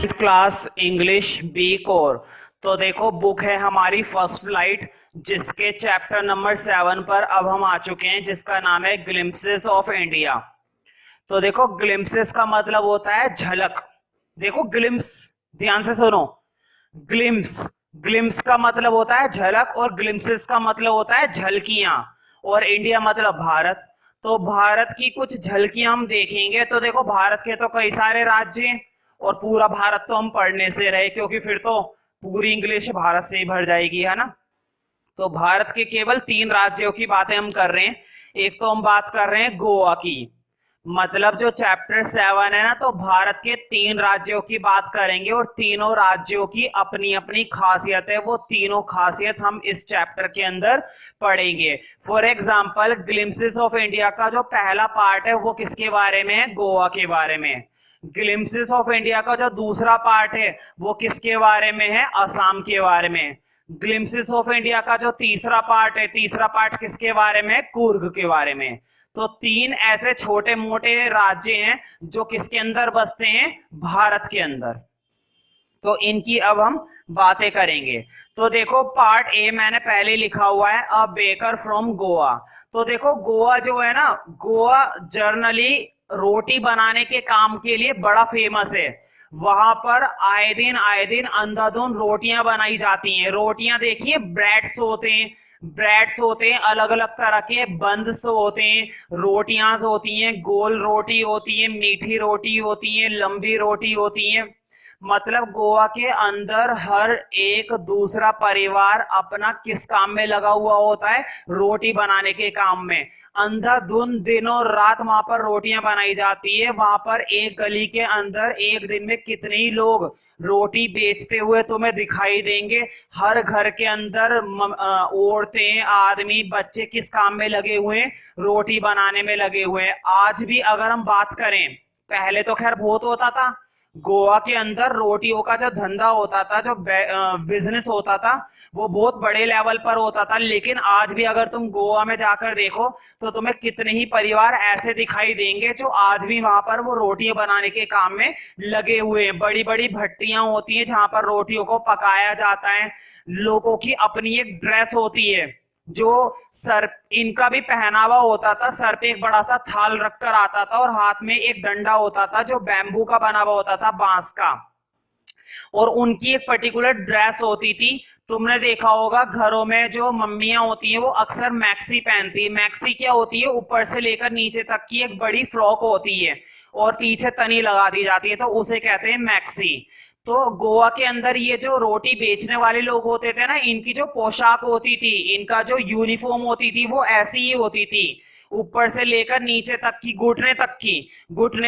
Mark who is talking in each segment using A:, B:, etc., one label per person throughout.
A: Class English B core. तो देखो book है हमारी फर्स्ट फ्लाइट, जिसके चैप्टर नंबर 7 पर अब हम आ चुके हैं, जिसका नाम है ग्लिम्पसेस ऑफ इंडिया। तो देखो ग्लिम्पसेस का मतलब होता है झलक। देखो ग्लिम्स, ध्यान से सुनो। ग्लिम्स, ग्लिम्स का मतलब होता है झलक और ग्लिम्पसेस का मतलब होता है झलकियां, और इंडिया मतलब भारत। तो भारत की कुछ झलकियां हम देखेंगे। तो देखो भारत के तो कई सारे राज्य हैं, और पूरा भारत तो हम पढ़ने से रहे, क्योंकि फिर तो पूरी इंग्लिश भारत से ही भर जाएगी, है ना। तो भारत के केवल 3 राज्यों की बातें हम कर रहे हैं। एक तो हम बात कर रहे हैं गोवा की। मतलब जो चैप्टर 7 है ना, तो भारत के 3 राज्यों की बात करेंगे, और तीनों राज्यों की अपनी अपनी खासियत है। वो तीनों खासियत हम इस चैप्टर के अंदर पढ़ेंगे। For example, glimpses of India का जो पहला पार्ट है वो किसके बारे में है? गोवा के बारे में। ग्लिम्पसेस ऑफ इंडिया का जो दूसरा पार्ट है वो किसके बारे में है? असम के बारे में। ग्लिम्पसेस ऑफ इंडिया का जो तीसरा पार्ट है, तीसरा पार्ट किसके बारे में? कुर्ग के बारे में। तो 3 ऐसे छोटे मोटे राज्य हैं जो किसके अंदर बसते हैं? भारत के अंदर। तो इनकी अब हम बातें करेंगे। तो देखो पार्ट ए मैंने पहले लिखा हुआ है, अ बेकर फ्रॉम गोवा। तो देखो गोवा जो है ना, गोवा जर्नली रोटी बनाने के काम के लिए बड़ा फेमस है। वहां पर आए दिन अंधाधुंध रोटियां बनाई जाती हैं। रोटियां देखिए, ब्रेड्स होते हैं, ब्रेड्स होते हैं अलग अलग तरह के, बंस होते हैं, रोटियां होती हैं, गोल रोटी होती है, मीठी रोटी होती है, लंबी रोटी होती है। मतलब गोवा के अंदर हर एक दूसरा परिवार अपना किस काम में लगा हुआ होता है? रोटी बनाने के काम में। अंधाधुंध दिनों रात वहां पर रोटियां बनाई जाती है। वहां पर एक गली के अंदर एक दिन में कितने ही लोग रोटी बेचते हुए तुम्हें दिखाई देंगे। हर घर के अंदर औरतें, आदमी, बच्चे किस काम में लगे हुए हैं? रोटी बनाने में लगे हुए हैं। आज भी अगर हम बात करें, पहले तो खैर बहुत होता था, गोवा के अंदर रोटियों का जो धंधा होता था, जो बिजनेस होता था, वो बहुत बड़े लेवल पर होता था। लेकिन आज भी अगर तुम गोवा में जाकर देखो तो तुम्हें कितने ही परिवार ऐसे दिखाई देंगे जो आज भी वहां पर वो रोटियां बनाने के काम में लगे हुए हैं। बड़ी बड़ी भट्टियां होती हैं जहां पर रोटियों को पकाया जाता है। लोगों की अपनी एक ड्रेस होती है, जो सर, इनका भी पहनावा होता था, सर पे एक बड़ा सा थाल रखकर आता था, और हाथ में एक डंडा होता था जो बैम्बू का बना हुआ होता था, बांस का। और उनकी एक पर्टिकुलर ड्रेस होती थी। तुमने देखा होगा घरों में जो मम्मियां होती हैं वो अक्सर मैक्सी पहनती है। मैक्सी क्या होती है? ऊपर से लेकर नीचे तक की एक बड़ी फ्रॉक होती है, और पीछे तनी लगा दी जाती है, तो उसे कहते हैं मैक्सी। तो गोवा के अंदर ये जो रोटी बेचने वाले लोग होते थे ना, इनकी जो पोशाक होती थी, इनका जो यूनिफॉर्म होती थी, वो ऐसी ही होती थी। ऊपर से लेकर नीचे तक की, घुटने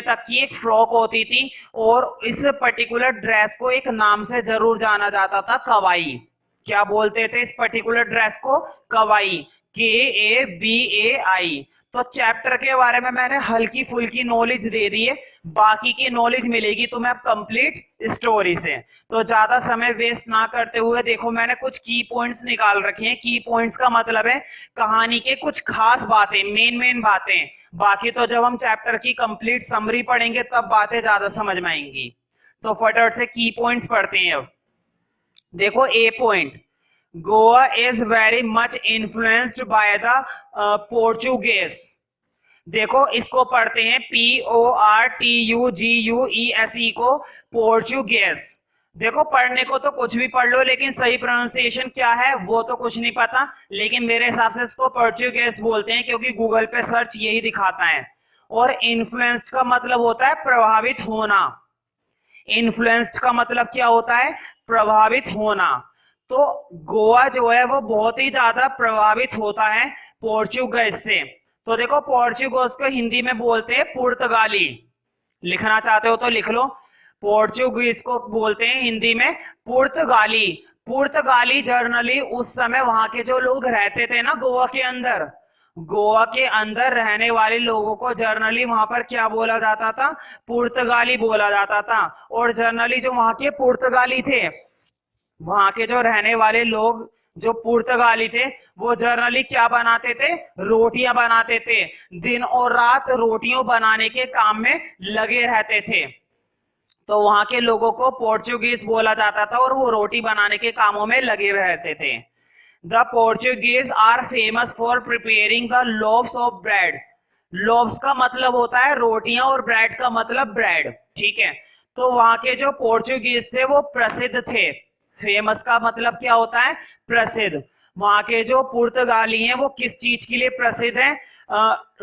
A: तक की एक फ्रॉक होती थी। और इस पर्टिकुलर ड्रेस को एक नाम से जरूर जाना जाता था, कवाई। क्या बोलते थे इस पर्टिकुलर ड्रेस को? कवाई। KABAI। तो चैप्टर के बारे में मैंने हल्की फुल्की नॉलेज दे दी है, बाकी की नॉलेज मिलेगी तुम्हें अब कंप्लीट स्टोरी से। तो ज्यादा समय वेस्ट ना करते हुए देखो, मैंने कुछ की पॉइंट्स निकाल रखे हैं। की पॉइंट्स का मतलब है कहानी के कुछ खास बातें, मेन बातें। बाकी तो जब हम चैप्टर की कंप्लीट समरी पढ़ेंगे तब बातें ज्यादा समझ में आएंगी। तो फटाफट से की पॉइंट्स पढ़ते हैं अब। देखो a point, Goa is very much influenced by the Portuguese. देखो इसको पढ़ते हैं PORTUGUESE को, पोर्चुगेज। देखो पढ़ने को तो कुछ भी पढ़ लो, लेकिन सही प्रोनाउंसिएशन क्या है वो तो कुछ नहीं पता। लेकिन मेरे हिसाब से इसको पोर्चुगेज बोलते हैं, क्योंकि गूगल पे सर्च यही दिखाता है। और इन्फ्लुएंस्ड का मतलब होता है प्रभावित होना। इन्फ्लुएंस्ड का मतलब क्या होता है? प्रभावित होना। तो गोवा जो है वो बहुत ही ज्यादा प्रभावित होता है पोर्चुगीज से। तो देखो पोर्चुगीज को हिंदी में बोलते हैं पुर्तगाली। लिखना चाहते हो तो लिख लो, पोर्चुगीज को बोलते हैं हिंदी में पुर्तगाली। पुर्तगाली जर्नली उस समय वहां के जो लोग रहते थे ना गोवा के अंदर, गोवा के अंदर रहने वाले लोगों को जर्नली वहां पर क्या बोला जाता था? पुर्तगाली बोला जाता था। और जर्नली जो वहां के पुर्तगाली थे, वहां के जो रहने वाले लोग जो पुर्तगाली थे, वो जर्नली क्या बनाते थे? रोटियां बनाते थे। दिन और रात रोटियों बनाने के काम में लगे रहते थे। तो वहां के लोगों को पोर्चुगीज बोला जाता था और वो रोटी बनाने के कामों में लगे रहते थे। The Portuguese are famous for preparing the loaves of bread. Loaves का मतलब होता है रोटियां और ब्रेड का मतलब ब्रेड, ठीक है। तो वहां के जो पोर्चुगीज थे वो प्रसिद्ध थे। फेमस का मतलब क्या होता है? प्रसिद्ध। वहां के जो पुर्तगाली हैं वो किस चीज के लिए प्रसिद्ध हैं?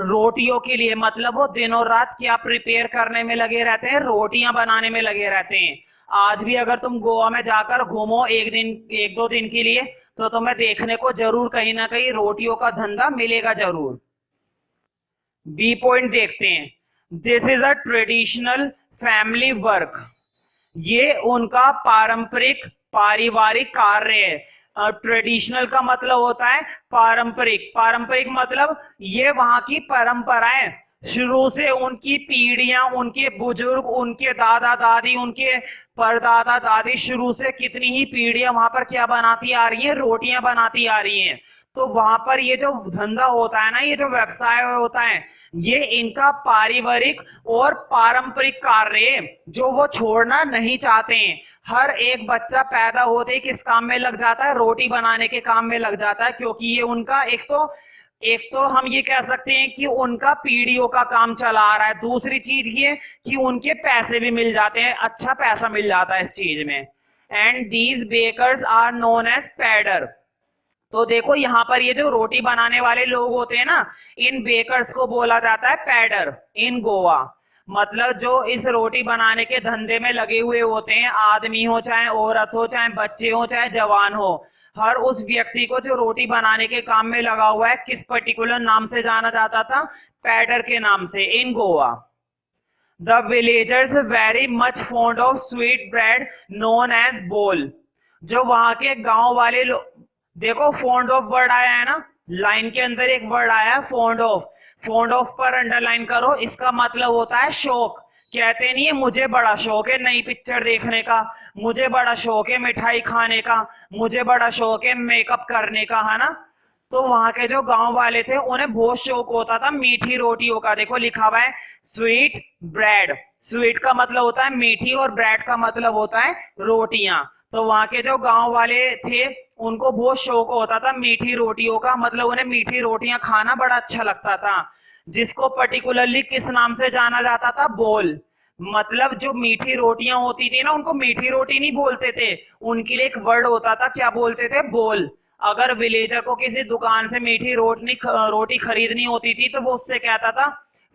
A: रोटियों के लिए। मतलब वो दिनों रात क्या प्रिपेयर करने में लगे रहते हैं? रोटियां बनाने में लगे रहते हैं। आज भी अगर तुम गोवा में जाकर घूमो एक दो दिन के लिए, तो तुम्हें देखने को जरूर कहीं ना कहीं रोटियों का धंधा मिलेगा जरूर। बी पॉइंट देखते हैं। This is a traditional family work. ये उनका पारंपरिक पारिवारिक कार्य है। ट्रेडिशनल का मतलब होता है पारंपरिक। पारंपरिक मतलब ये वहां की परंपराएं, शुरू से उनकी पीढ़ियां, उनके बुजुर्ग, उनके दादा दादी, उनके परदादा दादी, शुरू से कितनी ही पीढ़ियां वहां पर क्या बनाती आ रही है? रोटियां बनाती आ रही हैं। तो वहां पर ये जो धंधा होता है ना, ये जो व्यवसाय होता है, ये इनका पारिवारिक और पारंपरिक कार्य है जो वो छोड़ना नहीं चाहते हैं। हर एक बच्चा पैदा होते ही किस काम में लग जाता है? रोटी बनाने के काम में लग जाता है, क्योंकि ये उनका एक तो हम ये कह सकते हैं कि उनका पीढ़ियों का काम चला आ रहा है। दूसरी चीज ये कि उनके पैसे भी मिल जाते हैं, अच्छा पैसा मिल जाता है इस चीज में। And these bakers are known as पैडर। तो देखो यहाँ पर ये जो रोटी बनाने वाले लोग होते हैं ना, इन बेकर्स को बोला जाता है पैडर इन गोवा। मतलब जो इस रोटी बनाने के धंधे में लगे हुए होते हैं, आदमी हो चाहे औरत हो, चाहे बच्चे हो चाहे जवान हो, हर उस व्यक्ति को जो रोटी बनाने के काम में लगा हुआ है, किस पर्टिकुलर नाम से जाना जाता था? पैडर के नाम से in Goa. The villagers very much fond of sweet bread known as बोल। जो वहां के गांव वाले लोग, देखो फॉन्ड ऑफ वर्ड आया है ना, लाइन के अंदर एक वर्ड आया है फॉन्ड ऑफ। फॉन्ड ऑफ पर अंडरलाइन करो, इसका मतलब होता है शौक। कहते नहीं है मुझे बड़ा शौक है नई पिक्चर देखने का, मुझे बड़ा शौक है मिठाई खाने का, मुझे बड़ा शौक है मेकअप करने का, है ना। तो वहां के जो गांव वाले थे उन्हें बहुत शौक होता था मीठी रोटियों का। देखो लिखा हुआ है स्वीट ब्रेड। स्वीट का मतलब होता है मीठी और ब्रेड का मतलब होता है रोटियां। तो वहां के जो गांव वाले थे उनको बहुत शौक होता था मीठी रोटियों का। मतलब उन्हें मीठी रोटियां खाना बड़ा अच्छा लगता था, जिसको पर्टिकुलरली किस नाम से जाना जाता था? बोल। मतलब जो मीठी रोटियां होती थी ना, उनको मीठी रोटी नहीं बोलते थे, उनके लिए एक वर्ड होता था, क्या बोलते थे? बोल। अगर विलेजर को किसी दुकान से मीठी रोटी खरीदनी होती थी तो वो उससे कहता था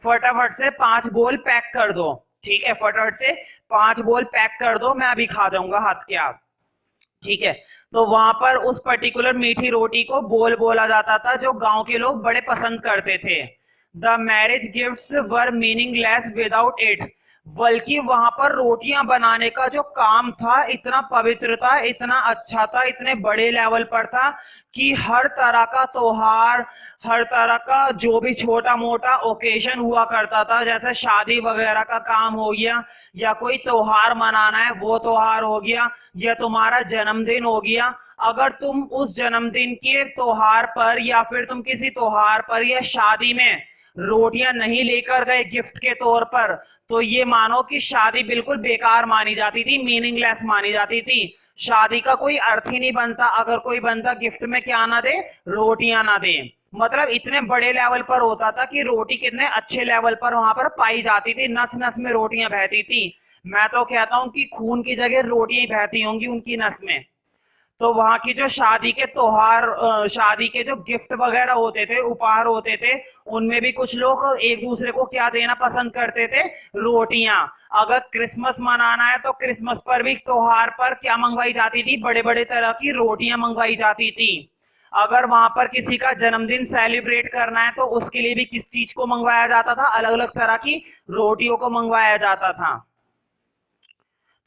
A: फटाफट से 5 बोल पैक कर दो, ठीक है, फटाफट से 5 बोल पैक कर दो, मैं अभी खा जाऊंगा हाथ के आप, ठीक है। तो वहां पर उस पर्टिकुलर मीठी रोटी को बोल बोला जाता था, जो गांव के लोग बड़े पसंद करते थे। The marriage gifts were meaningless without it. बल्कि वहां पर रोटियां बनाने का जो काम था इतना पवित्र था, इतना अच्छा था, इतने बड़े लेवल पर था कि हर तरह का त्योहार, हर तरह का जो भी छोटा मोटा ओकेजन हुआ करता था, जैसे शादी वगैरह का काम हो गया, या कोई त्योहार मनाना है वो त्योहार हो गया, या तुम्हारा जन्मदिन हो गया, अगर तुम उस जन्मदिन के त्योहार पर या फिर तुम किसी त्योहार पर या शादी में रोटियां नहीं लेकर गए गिफ्ट के तौर पर, तो ये मानो कि शादी बिल्कुल बेकार मानी जाती थी, मीनिंगलेस मानी जाती थी। शादी का कोई अर्थ ही नहीं बनता अगर कोई बंदा गिफ्ट में क्या ना दे? रोटियां ना दे। मतलब इतने बड़े लेवल पर होता था कि रोटी कितने अच्छे लेवल पर वहां पर पाई जाती थी, नस नस में रोटियां बहती थी। मैं तो कहता हूं कि खून की जगह रोटियां बहती होंगी उनकी नस में। तो वहां की जो शादी के त्योहार, शादी के जो गिफ्ट वगैरह होते थे, उपहार होते थे, उनमें भी कुछ लोग एक दूसरे को क्या देना पसंद करते थे? रोटियां। अगर क्रिसमस मनाना है तो क्रिसमस पर भी त्योहार पर क्या मंगवाई जाती थी? बड़े बड़े तरह की रोटियां मंगवाई जाती थी। अगर वहां पर किसी का जन्मदिन सेलिब्रेट करना है तो उसके लिए भी किस चीज को मंगवाया जाता था? अलग अलग तरह की रोटियों को मंगवाया जाता था।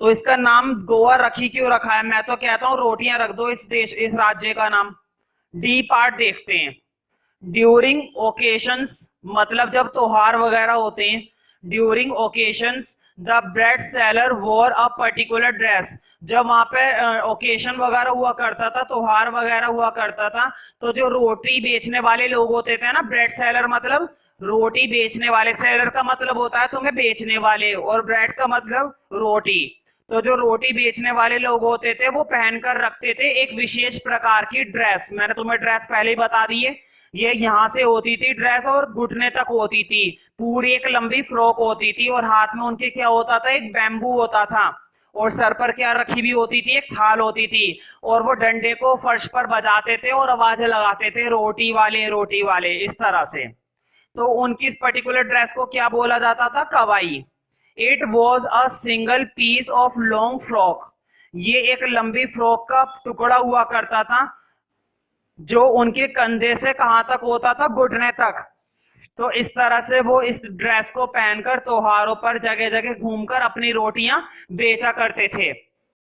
A: तो इसका नाम गोवा रखी क्यों रखा है? मैं तो कहता हूं रोटियां रख दो इस देश, इस राज्य का नाम। डी पार्ट देखते हैं। ड्यूरिंग ओकेशंस, मतलब जब त्योहार वगैरह होते हैं, during occasions the bread seller वोर अ पर्टिकुलर ड्रेस। जब वहां पे ओकेशन वगैरह हुआ करता था, त्योहार वगैरह हुआ करता था, तो जो रोटी बेचने वाले लोग होते थे ना, ब्रेड सेलर मतलब रोटी बेचने वाले, सेलर का मतलब होता है तुम्हें बेचने वाले, और ब्रेड का मतलब रोटी। तो जो रोटी बेचने वाले लोग होते थे वो पहनकर रखते थे एक विशेष प्रकार की ड्रेस। मैंने तुम्हें ड्रेस पहले ही बता दी है, ये यहाँ से होती थी ड्रेस और घुटने तक होती थी, पूरी एक लंबी फ्रॉक होती थी, और हाथ में उनके क्या होता था, एक बैम्बू होता था, और सर पर क्या रखी हुई होती थी, एक थाल होती थी, और वो डंडे को फर्श पर बजाते थे और आवाजें लगाते थे, रोटी वाले, इस तरह से। तो उनकी इस पर्टिकुलर ड्रेस को क्या बोला जाता था, कवाई। It was a single piece of long frock, ये एक लंबी फ्रॉक का टुकड़ा हुआ करता था, जो उनके कंधे से कहां तक होता था, घुटने तक। तो इस तरह से वो इस ड्रेस को पहनकर त्योहारों पर जगह जगह घूमकर अपनी रोटियां बेचा करते थे।